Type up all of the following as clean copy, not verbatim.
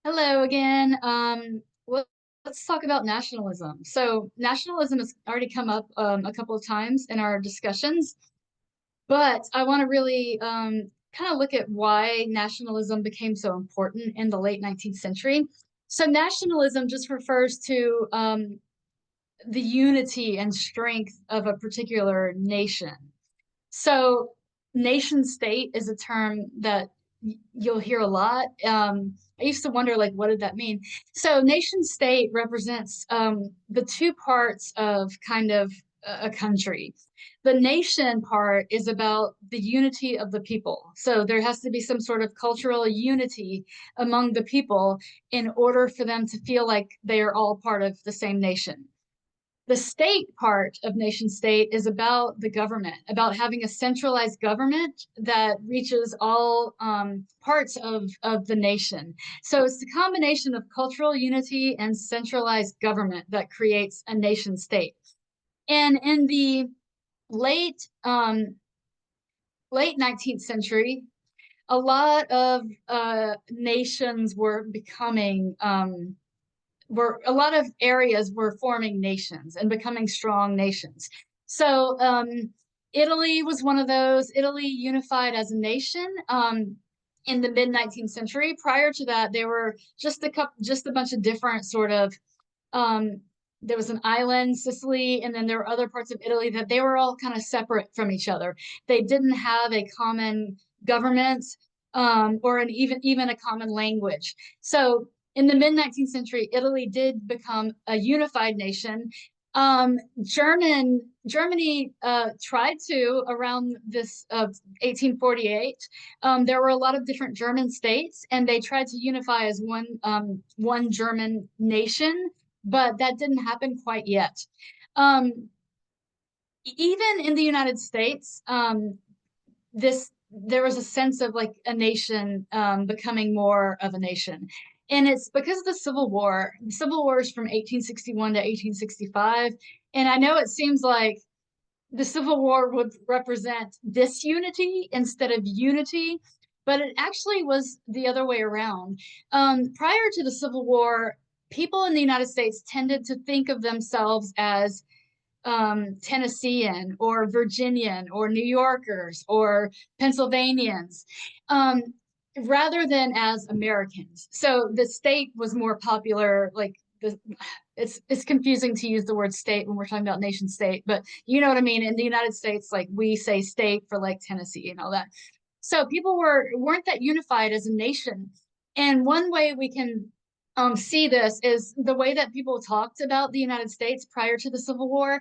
Hello again. Let's talk about nationalism. So nationalism has already come up a couple of times in our discussions, but I want to really kind of look at why nationalism became so important in the late 19th century. So nationalism just refers to the unity and strength of a particular nation. So nation state is a term that you'll hear a lot. I used to wonder, like, what did that mean? So nation state represents the two parts of kind of a country. The nation part is about the unity of the people. So there has to be some sort of cultural unity among the people in order for them to feel like they are all part of the same nation. The state part of nation state is about the government, about having a centralized government that reaches all parts of the nation. So it's the combination of cultural unity and centralized government that creates a nation state. And in the late late 19th century, a lot of nations were becoming were a lot of areas were forming nations and becoming strong nations. So Italy was one of those. Italy unified as a nation in the mid 19th century. Prior to that, they were just a bunch of different sort of. Um, there was an island, Sicily, and then there were other parts of Italy that they were all kind of separate from each other. They didn't have a common government or even a common language. So in the mid 19th century, Italy did become a unified nation. Germany tried to around this 1848. There were a lot of different German states, and they tried to unify as one German nation, but that didn't happen quite yet. Um, Even in the United States, this there was a sense of like a nation becoming more of a nation. And it's because of the Civil War. The Civil War is from 1861 to 1865. And I know it seems like the Civil War would represent disunity instead of unity, but it actually was the other way around. Prior to the Civil War, people in the United States tended to think of themselves as Tennessean or Virginian or New Yorkers or Pennsylvanians, um, rather than as Americans. So the state was more popular, like it's confusing to use the word state when we're talking about nation state, but you know what I mean. In the United States, like we say state for like Tennessee and all that. So people weren't that unified as a nation. And one way we can see this is the way that people talked about the United States prior to the Civil War.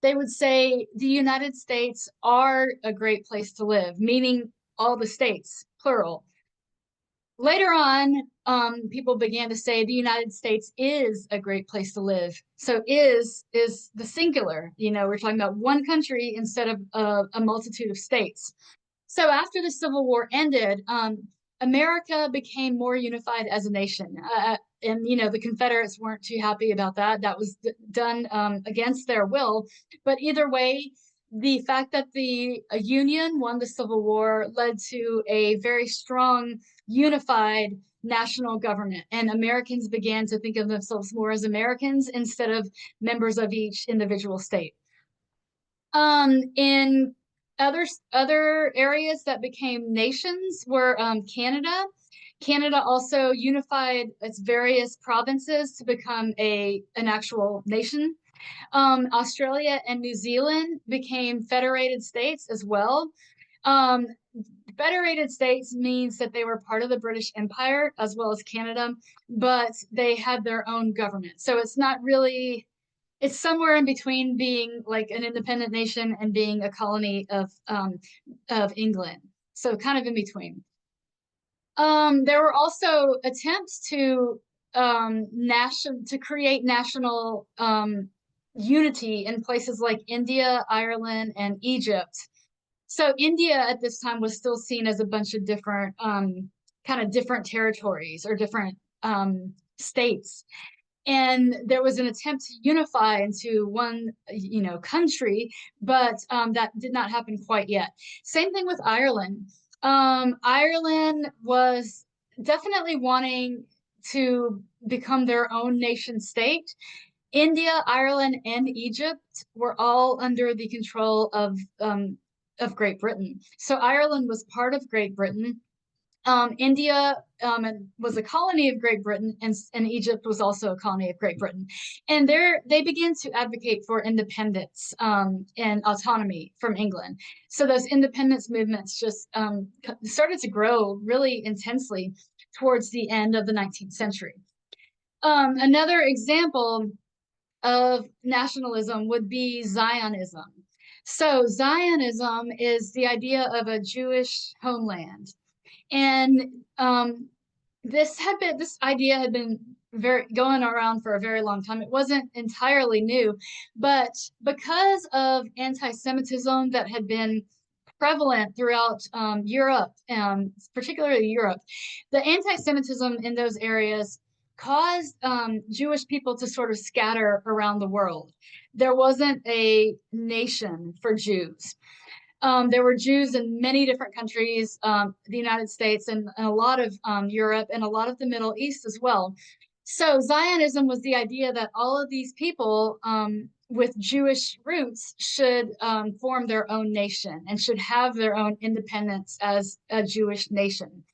They would say the United States are a great place to live, meaning all the states, plural. Later on, people began to say the United States is a great place to live. So is the singular. You know, we're talking about one country instead of a multitude of states. So after the Civil War ended, America became more unified as a nation. And you know the Confederates weren't too happy about that. That was done against their will. But either way, the fact that the Union won the Civil War led to a very strong, unified national government, and Americans began to think of themselves more as Americans instead of members of each individual state. In other areas that became nations were Canada. Canada also unified its various provinces to become an actual nation. Australia and New Zealand became federated states as well. Um, Federated states means that they were part of the British Empire as well as Canada, but they had their own government. So it's not really, it's somewhere in between being like an independent nation and being a colony of England. So kind of in between. There were also attempts to to create national unity in places like India, Ireland, and Egypt. So India at this time was still seen as a bunch of different kind of different territories or different states. And there was an attempt to unify into one, you know, country, but that did not happen quite yet. Same thing with Ireland. Ireland was definitely wanting to become their own nation state. India, Ireland, and Egypt were all under the control of Great Britain. So Ireland was part of Great Britain. India was a colony of Great Britain, and Egypt was also a colony of Great Britain. And they began to advocate for independence and autonomy from England. So those independence movements just started to grow really intensely towards the end of the 19th century. Another example of nationalism would be Zionism. So Zionism is the idea of a Jewish homeland. And this idea had been going around for a very long time. It wasn't entirely new, but because of anti-Semitism that had been prevalent throughout Europe, particularly Europe, the anti-Semitism in those areas caused Jewish people to sort of scatter around the world. There wasn't a nation for Jews. There were Jews in many different countries, the United States and a lot of Europe and a lot of the Middle East as well. So Zionism was the idea that all of these people with Jewish roots should form their own nation and should have their own independence as a Jewish nation.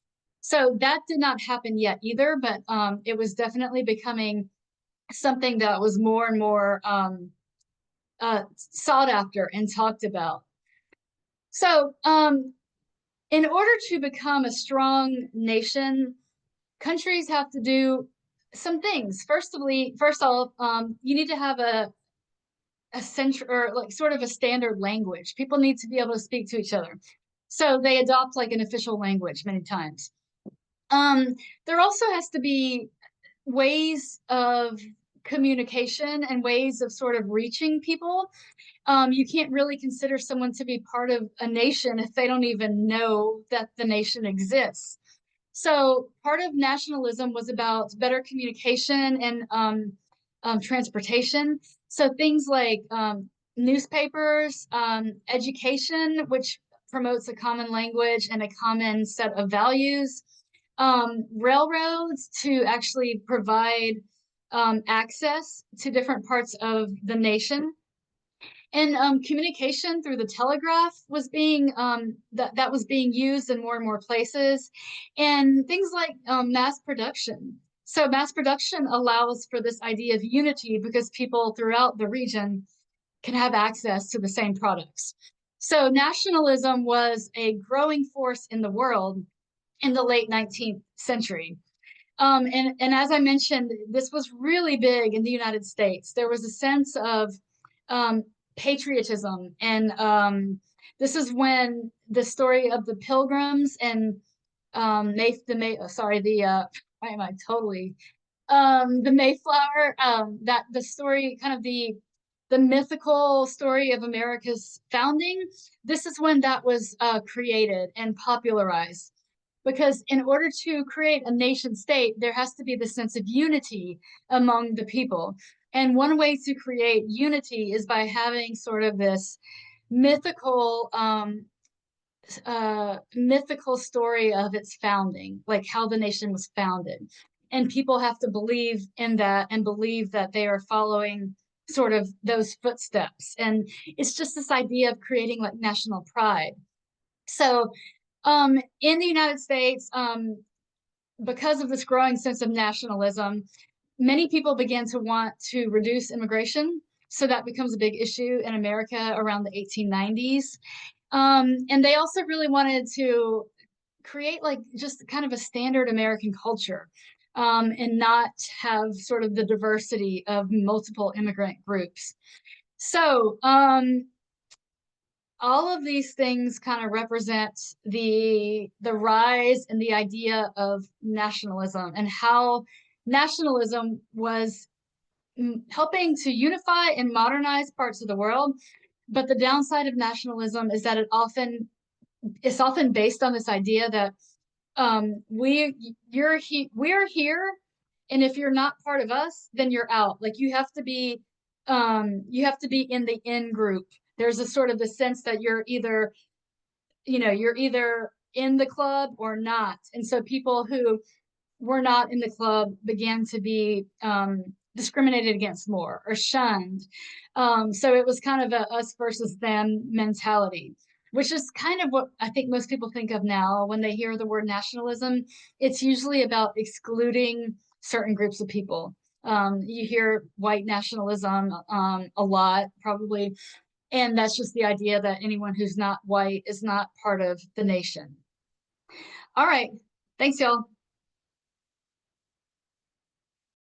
So that did not happen yet either, but it was definitely becoming something that was more and more sought after and talked about. So, in order to become a strong nation, countries have to do some things. First all, you need to have a central or like sort of a standard language. People need to be able to speak to each other. So they adopt like an official language many times. There also has to be ways of communication and ways of sort of reaching people. You can't really consider someone to be part of a nation if they don't even know that the nation exists. So part of nationalism was about better communication and transportation. So things like newspapers, education, which promotes a common language and a common set of values, railroads to actually provide access to different parts of the nation. And communication through the telegraph was being that was being used in more and more places, and things like mass production. So mass production allows for this idea of unity because people throughout the region can have access to the same products. So nationalism was a growing force in the world in the late 19th century. And as I mentioned, this was really big in the United States. There was a sense of patriotism, and this is when the story of the Pilgrims and why am I totally the Mayflower, that the story, kind of the mythical story of America's founding. This is when that was created and popularized. Because in order to create a nation state, there has to be the sense of unity among the people. And one way to create unity is by having sort of this mythical mythical story of its founding, like how the nation was founded. And people have to believe in that and believe that they are following sort of those footsteps. And it's just this idea of creating like national pride. So in the United States, because of this growing sense of nationalism, many people began to want to reduce immigration. So that becomes a big issue in America around the 1890s. And they also really wanted to create like just kind of a standard American culture and not have sort of the diversity of multiple immigrant groups. So all of these things kind of represent the rise and the idea of nationalism and how nationalism was helping to unify and modernize parts of the world. But the downside of nationalism is that it's often based on this idea that we're here, and if you're not part of us, then you're out. Like you have to be in the in group. There's a sort of the sense that you're either in the club or not. And so people who were not in the club began to be discriminated against more or shunned. So it was kind of a us versus them mentality, which is kind of what I think most people think of now when they hear the word nationalism. It's usually about excluding certain groups of people. You hear white nationalism a lot, probably, and that's just the idea that anyone who's not white is not part of the nation. All right. Thanks, y'all.